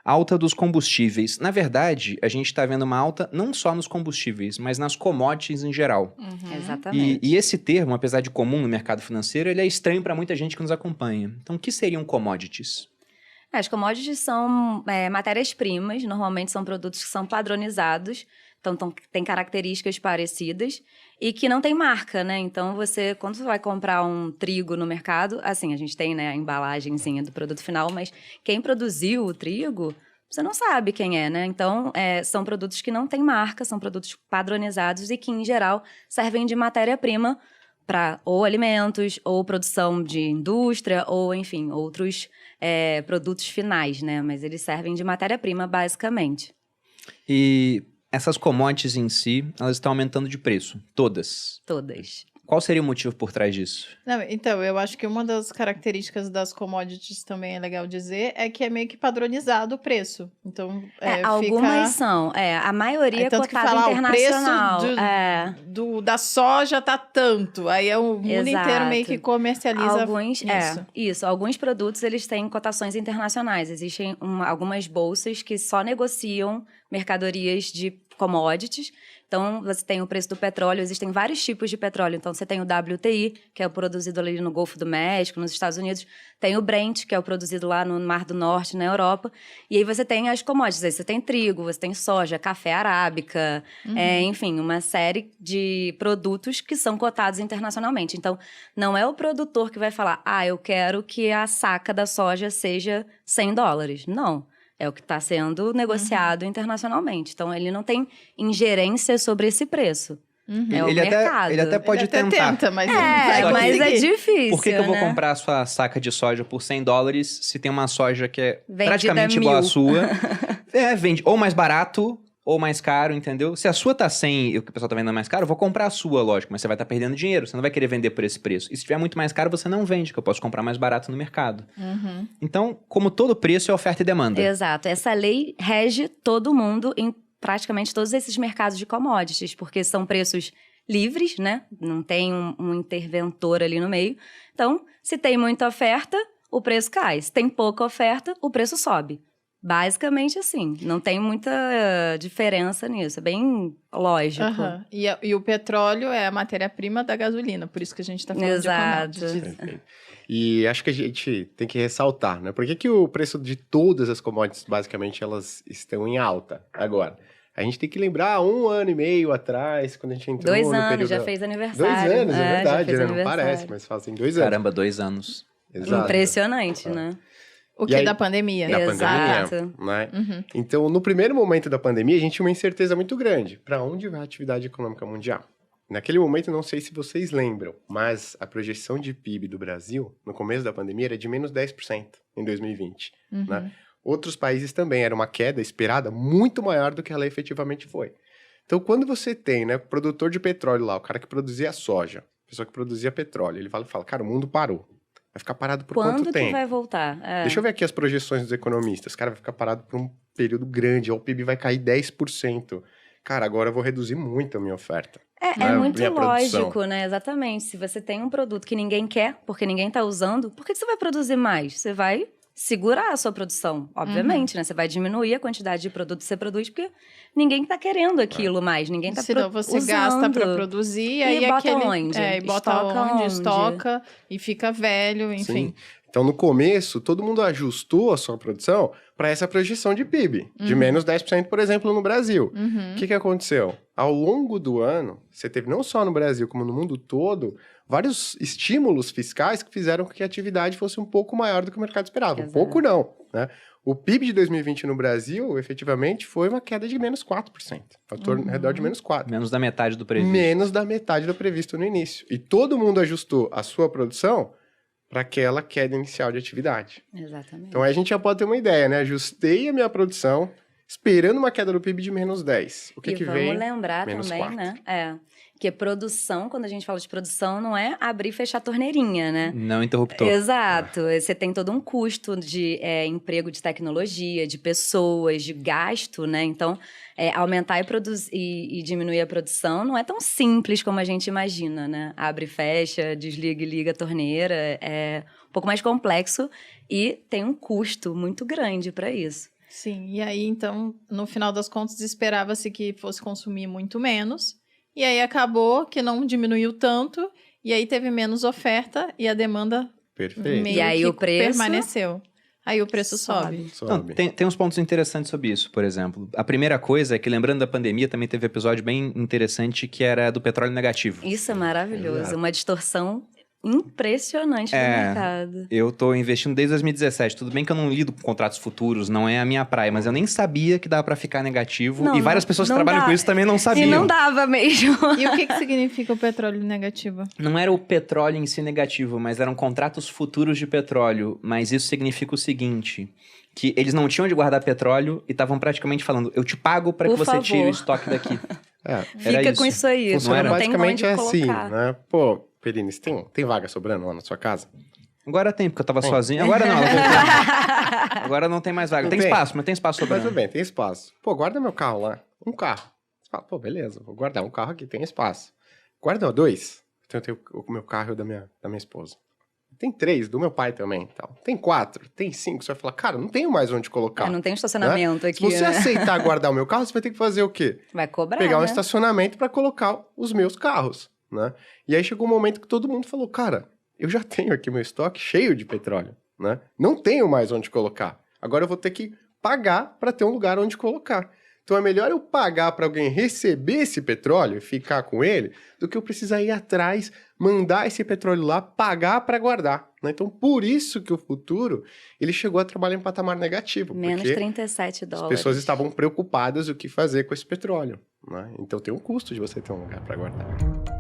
Alta dos combustíveis. Na verdade, a gente está vendo uma alta não só nos combustíveis, mas nas commodities em geral. Exatamente. E esse termo, apesar de comum no mercado financeiro, ele é estranho para muita gente que nos acompanha. Então, o que seriam commodities? As commodities são matérias-primas, normalmente são produtos que são padronizados, então têm características parecidas e que não tem marca, né? Então, quando você vai comprar um trigo no mercado, assim, a gente tem, né, a embalagenzinha do produto final, mas quem produziu o trigo, você não sabe quem é, né? Então, são produtos que não têm marca, são produtos padronizados e que, em geral, servem de matéria-prima para ou alimentos, ou produção de indústria, ou, enfim, outros produtos finais, né? Mas eles servem de matéria-prima, basicamente. E essas commodities em si, elas estão aumentando de preço, todas. Todas. Qual seria o motivo por trás disso? Não, então, eu acho que uma das características das commodities também é legal dizer, é que é meio que padronizado o preço. Então, algumas são. A maioria é tanto que cotada fala, internacional. o preço da soja tá tanto. Aí o mundo inteiro meio que comercializa isso. Alguns produtos, eles têm cotações internacionais. Existem algumas bolsas que só negociam mercadorias de commodities. Então, você tem o preço do petróleo, existem vários tipos de petróleo. Então, você tem o WTI, que é o produzido ali no Golfo do México, nos Estados Unidos. Tem o Brent, que é o produzido lá no Mar do Norte, na Europa. E aí você tem as commodities. Aí você tem trigo, você tem soja, café arábica, enfim, uma série de produtos que são cotados internacionalmente. Então, não é o produtor que vai falar, eu quero que a saca da soja seja $100. Não. É o que está sendo negociado internacionalmente. Então, ele não tem ingerência sobre esse preço. É o mercado. Ele até pode tentar. Tenta, mas mas é difícil, Por que eu vou né? comprar a sua saca de soja por $100 se tem uma soja que é Vendida praticamente igual à sua? Vende ou mais barato ou mais caro, entendeu? Se a sua tá 100 e o que o pessoal tá vendendo mais caro, eu vou comprar a sua, lógico, mas você vai estar perdendo dinheiro, você não vai querer vender por esse preço. E se tiver muito mais caro, você não vende, que eu posso comprar mais barato no mercado. Então, como todo preço, é oferta e demanda. Exato. Essa lei rege todo mundo em praticamente todos esses mercados de commodities, porque são preços livres, né? Não tem um interventor ali no meio. Então, se tem muita oferta, o preço cai. Se tem pouca oferta, o preço sobe. Basicamente assim, não tem muita diferença nisso, é bem lógico. E o petróleo é a matéria-prima da gasolina, por isso que a gente está falando de commodities. Perfeito. E acho que a gente tem que ressaltar, né? Por que o preço de todas as commodities, basicamente, elas estão em alta agora? A gente tem que lembrar 1 ano e meio atrás, quando a gente entrou 2 no anos, período... já fez aniversário. 2 anos, é verdade, né? Não aniversário. parece, mas fazem 2 anos. Caramba, 2 anos. Exato. Impressionante, né? O que da pandemia. Da Exato. pandemia, né? Então, no primeiro momento da pandemia, a gente tinha uma incerteza muito grande. Para onde vai a atividade econômica mundial? Naquele momento, não sei se vocês lembram, mas a projeção de PIB do Brasil, no começo da pandemia, era de menos 10% em 2020. Né? Outros países também, era uma queda esperada muito maior do que ela efetivamente foi. Então, quando você tem, né, o produtor de petróleo lá, o cara que produzia soja, a pessoa que produzia petróleo, ele fala, cara, o mundo parou. Vai ficar parado por quanto tempo? Quando que vai voltar? Deixa eu ver aqui as projeções dos economistas. Cara, vai ficar parado por um período grande. O PIB vai cair 10%. Cara, agora eu vou reduzir muito a minha oferta. É muito lógico, né? Exatamente. Se você tem um produto que ninguém quer, porque ninguém tá usando, por que você vai produzir mais? Você vai segurar a sua produção, obviamente, né? Você vai diminuir a quantidade de produto que você produz, porque ninguém tá querendo aquilo mais, ninguém tá Senão você usando. gasta para produzir, aí bota onde? E bota onde, estoca, e fica velho, enfim. Sim. Então, no começo, todo mundo ajustou a sua produção para essa projeção de PIB, de menos 10%, por exemplo, no Brasil. O que aconteceu? Ao longo do ano, você teve não só no Brasil, como no mundo todo, vários estímulos fiscais que fizeram com que a atividade fosse um pouco maior do que o mercado esperava. Exato. Um pouco não, né? O PIB de 2020 no Brasil, efetivamente, foi uma queda de menos 4%. Fator ao redor de menos 4%. Menos da metade do previsto. Menos da metade do previsto no início. E todo mundo ajustou a sua produção para aquela queda inicial de atividade. Exatamente. Então aí a gente já pode ter uma ideia, né? Ajustei a minha produção esperando uma queda do PIB de menos 10. O que que vem? Vamos lembrar menos também, 4. né? Que produção, quando a gente fala de produção, não é abrir e fechar a torneirinha, né? Não interruptor. Exato. Você tem todo um custo de emprego de tecnologia, de pessoas, de gasto, né? Então, aumentar e diminuir a produção não é tão simples como a gente imagina, né? Abre e fecha, desliga e liga a torneira. É um pouco mais complexo e tem um custo muito grande para isso. Sim, e aí então, no final das contas, esperava-se que fosse consumir muito menos, e aí acabou que não diminuiu tanto, e aí teve menos oferta e a demanda Perfeito. meio E aí que o preço permaneceu. Aí o preço sobe. Então, Sobe. tem uns pontos interessantes sobre isso, por exemplo. A primeira coisa é que, lembrando da pandemia, também teve um episódio bem interessante que era do petróleo negativo. Isso é maravilhoso. Exato. Uma distorção impressionante do mercado. Eu tô investindo desde 2017. Tudo bem que eu não lido com contratos futuros, não é a minha praia, mas eu nem sabia que dava pra ficar negativo. Não, e várias pessoas que não trabalham dá. com isso também não sabiam. E não dava mesmo. E o que significa o petróleo negativo? Não era o petróleo em si negativo, mas eram contratos futuros de petróleo. Mas isso significa o seguinte, que eles não tinham de guardar petróleo e estavam praticamente falando, eu te pago para que Por você tire o favor. estoque daqui. É, Era Fica isso. com isso aí. funciona não tem basicamente onde assim, colocar. né? Pô, Perini, você tem vaga sobrando lá na sua casa? Agora tem, porque eu tava Tem. sozinho. Agora não, ela voltou. Agora não tem mais vaga. Não Tem tem? espaço, mas tem espaço Mas sobrando. tudo bem, tem espaço. Pô, guarda meu carro lá. Um carro. Você fala, pô, beleza, vou guardar um carro aqui, tem espaço. Guarda dois. Então eu tenho o meu carro e o da minha esposa. Tem 3, do meu pai também e tal. Tem 4, tem 5. Você vai falar, cara, não tenho mais onde colocar. Não tem estacionamento aqui, Se você né? aceitar guardar o meu carro, você vai ter que fazer o quê? Vai cobrar, Pegar um né? estacionamento para colocar os meus carros, né? E aí chegou um momento que todo mundo falou, cara, eu já tenho aqui meu estoque cheio de petróleo, né? Não tenho mais onde colocar. Agora eu vou ter que pagar para ter um lugar onde colocar. Então é melhor eu pagar para alguém receber esse petróleo e ficar com ele, do que eu precisar ir atrás, mandar esse petróleo lá, pagar para guardar, né? Então por isso que o futuro, ele chegou a trabalhar em patamar negativo. Menos porque 37 as dólares. pessoas estavam preocupadas o que fazer com esse petróleo, né? Então tem um custo de você ter um lugar para guardar.